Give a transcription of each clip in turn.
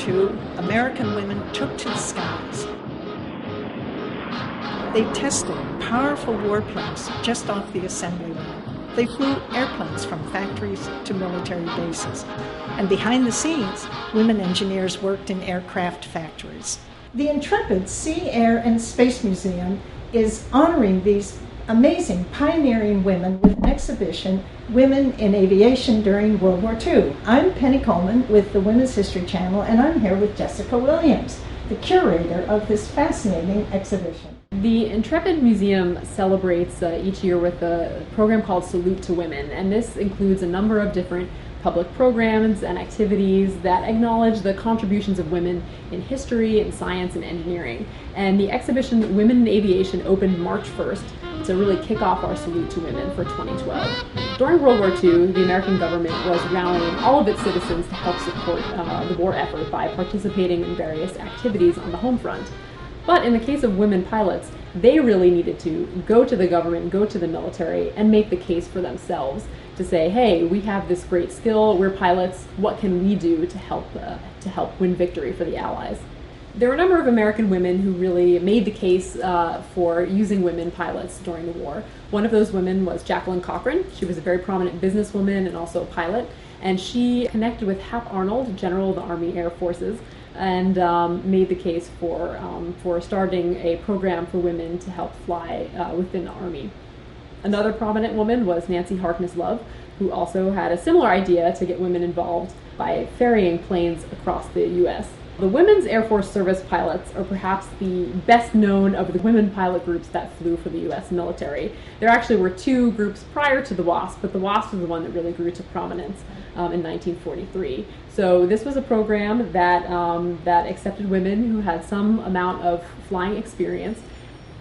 II, American women took to the skies. They tested powerful warplanes just off the assembly line. They flew airplanes from factories to military bases. And behind the scenes, women engineers worked in aircraft factories. The Intrepid Sea, Air, and Space Museum is honoring these amazing pioneering women with an exhibition, Women in Aviation During World War II. I'm Penny Colman with the Women's History Channel, and I'm here with Jessica Williams, the curator of this fascinating exhibition. The Intrepid Museum celebrates each year with a program called Salute to Women, and this includes a number of different public programs and activities that acknowledge the contributions of women in history and science and engineering. And the exhibition Women in Aviation opened March 1st to really kick off our Salute to Women for 2012. During World War II, the American government was rallying all of its citizens to help support the war effort by participating in various activities on the home front. But in the case of women pilots, they really needed to go to the government, go to the military, and make the case for themselves to say, hey, we have this great skill, we're pilots, what can we do to help win victory for the Allies? There were a number of American women who really made the case for using women pilots during the war. One of those women was Jacqueline Cochran. She was a very prominent businesswoman and also a pilot, and she connected with Hap Arnold, General of the Army Air Forces, and made the case for starting a program for women to help fly within the Army. Another prominent woman was Nancy Harkness Love, who also had a similar idea to get women involved by ferrying planes across the U.S. The Women's Air Force Service pilots are perhaps the best known of the women pilot groups that flew for the U.S. military. There actually were two groups prior to the WASP, but the WASP was the one that really grew to prominence in 1943. So this was a program that accepted women who had some amount of flying experience.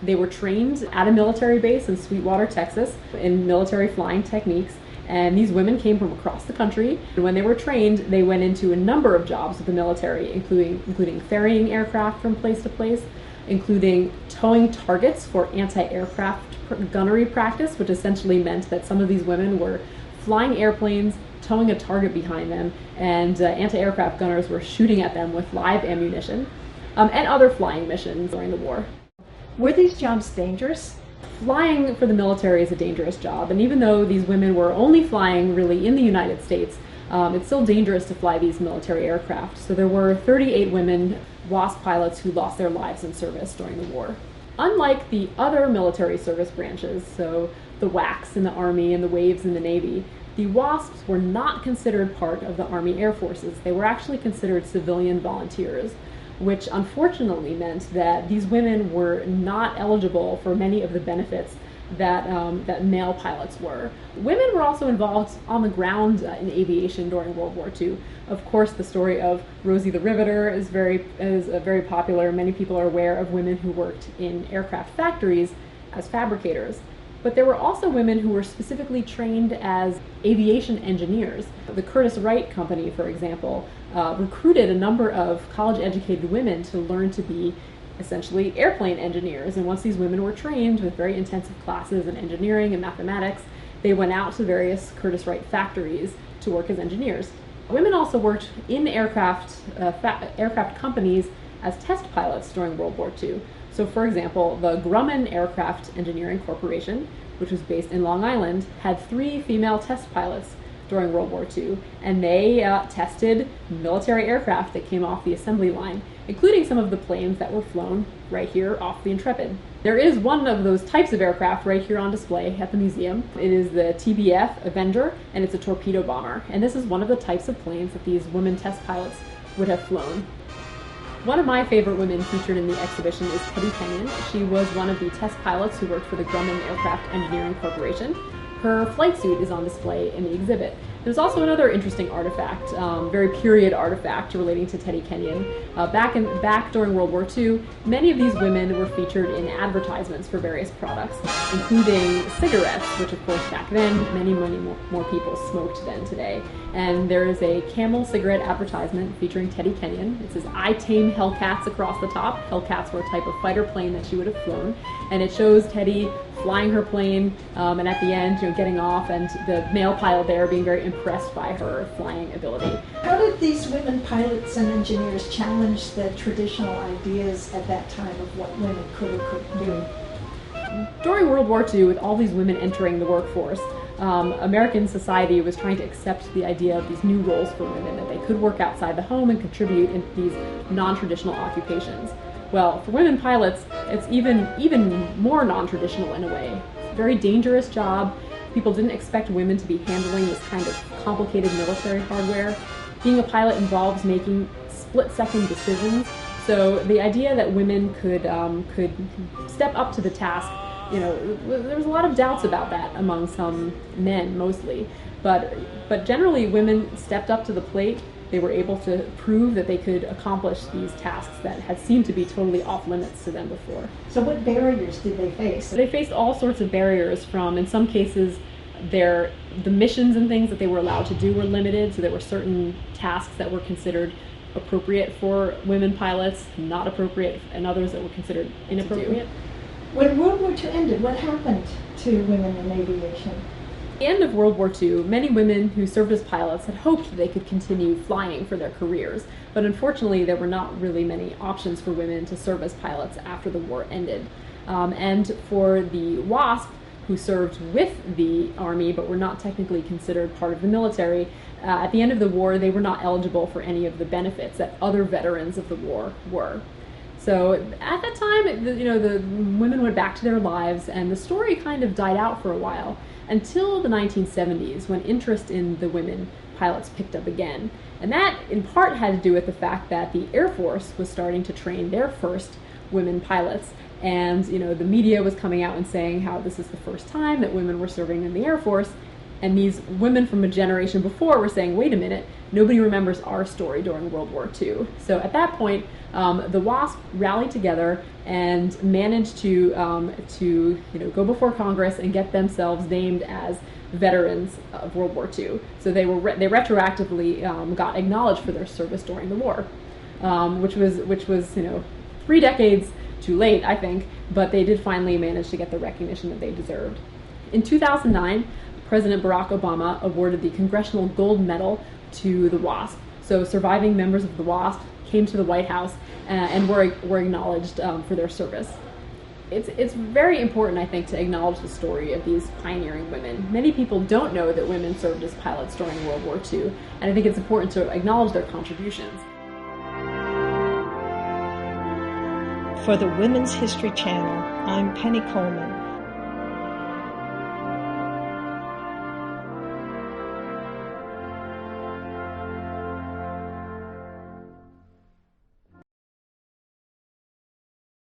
They were trained at a military base in Sweetwater, Texas, in military flying techniques. And these women came from across the country, and when they were trained, they went into a number of jobs with the military, including ferrying aircraft from place to place, including towing targets for anti-aircraft gunnery practice, which essentially meant that some of these women were flying airplanes, towing a target behind them, and anti-aircraft gunners were shooting at them with live ammunition, and other flying missions during the war. Were these jobs dangerous? Flying for the military is a dangerous job, and even though these women were only flying really in the United States, it's still dangerous to fly these military aircraft. So there were 38 women WASP pilots who lost their lives in service during the war. Unlike the other military service branches, so the WACs in the Army and the WAVES in the Navy, the WASPs were not considered part of the Army Air Forces. They were actually considered civilian volunteers, which unfortunately meant that these women were not eligible for many of the benefits that male pilots were. Women were also involved on the ground in aviation during World War II. Of course, the story of Rosie the Riveter is very popular. Many people are aware of women who worked in aircraft factories as fabricators. But there were also women who were specifically trained as aviation engineers. The Curtiss Wright Company, for example, recruited a number of college-educated women to learn to be essentially airplane engineers. And once these women were trained with very intensive classes in engineering and mathematics, they went out to various Curtiss Wright factories to work as engineers. Women also worked in aircraft companies as test pilots during World War II. So for example, the Grumman Aircraft Engineering Corporation, which was based in Long Island, had 3 female test pilots during World War II, and they tested military aircraft that came off the assembly line, including some of the planes that were flown right here off the Intrepid. There is one of those types of aircraft right here on display at the museum. It is the TBF Avenger, and it's a torpedo bomber. And this is one of the types of planes that these women test pilots would have flown. One of my favorite women featured in the exhibition is Teddy Kenyon. She was one of the test pilots who worked for the Grumman Aircraft Engineering Corporation. Her flight suit is on display in the exhibit. There's also another interesting artifact, very period artifact relating to Teddy Kenyon. Back during World War II, many of these women were featured in advertisements for various products, including cigarettes, which of course back then, many more people smoked than today. And there is a Camel cigarette advertisement featuring Teddy Kenyon. It says, "I tame Hellcats" across the top. Hellcats were a type of fighter plane that she would have flown. And it shows Teddy flying her plane, and at the end, getting off, and the male pilot there being very impressed impressed by her flying ability. How did these women pilots and engineers challenge the traditional ideas at that time of what women could or couldn't do? During World War II, with all these women entering the workforce, American society was trying to accept the idea of these new roles for women, that they could work outside the home and contribute in these non-traditional occupations. Well, for women pilots, it's even more non-traditional in a way. It's a very dangerous job. People didn't expect women to be handling this kind of complicated military hardware. Being a pilot involves making split-second decisions. So the idea that women could step up to the task, there was a lot of doubts about that among some men mostly, but generally women stepped up to the plate. They were able to prove that they could accomplish these tasks that had seemed to be totally off limits to them before. So what barriers did they face? They faced all sorts of barriers from, in some cases, the missions and things that they were allowed to do were limited, so there were certain tasks that were considered appropriate for women pilots, not appropriate, and others that were considered inappropriate. When World War II ended, what happened to women in aviation? At the end of World War II, many women who served as pilots had hoped that they could continue flying for their careers, but unfortunately there were not really many options for women to serve as pilots after the war ended. And for the WASP, who served with the Army but were not technically considered part of the military, at the end of the war they were not eligible for any of the benefits that other veterans of the war were. So at that time, the women went back to their lives, and the story kind of died out for a while, until the 1970s, when interest in the women pilots picked up again. And that, in part, had to do with the fact that the Air Force was starting to train their first women pilots, and the media was coming out and saying how this is the first time that women were serving in the Air Force, and these women from a generation before were saying, wait a minute, nobody remembers our story during World War II. So at that point, the WASP rallied together and managed to go before Congress and get themselves named as veterans of World War II. So they retroactively got acknowledged for their service during the war, which was 3 decades too late, I think, but they did finally manage to get the recognition that they deserved. In 2009, President Barack Obama awarded the Congressional Gold Medal to the WASP. So surviving members of the WASP came to the White House and were acknowledged for their service. It's very important, I think, to acknowledge the story of these pioneering women. Many people don't know that women served as pilots during World War II, and I think it's important to acknowledge their contributions. For the Women's History Channel, I'm Penny Colman.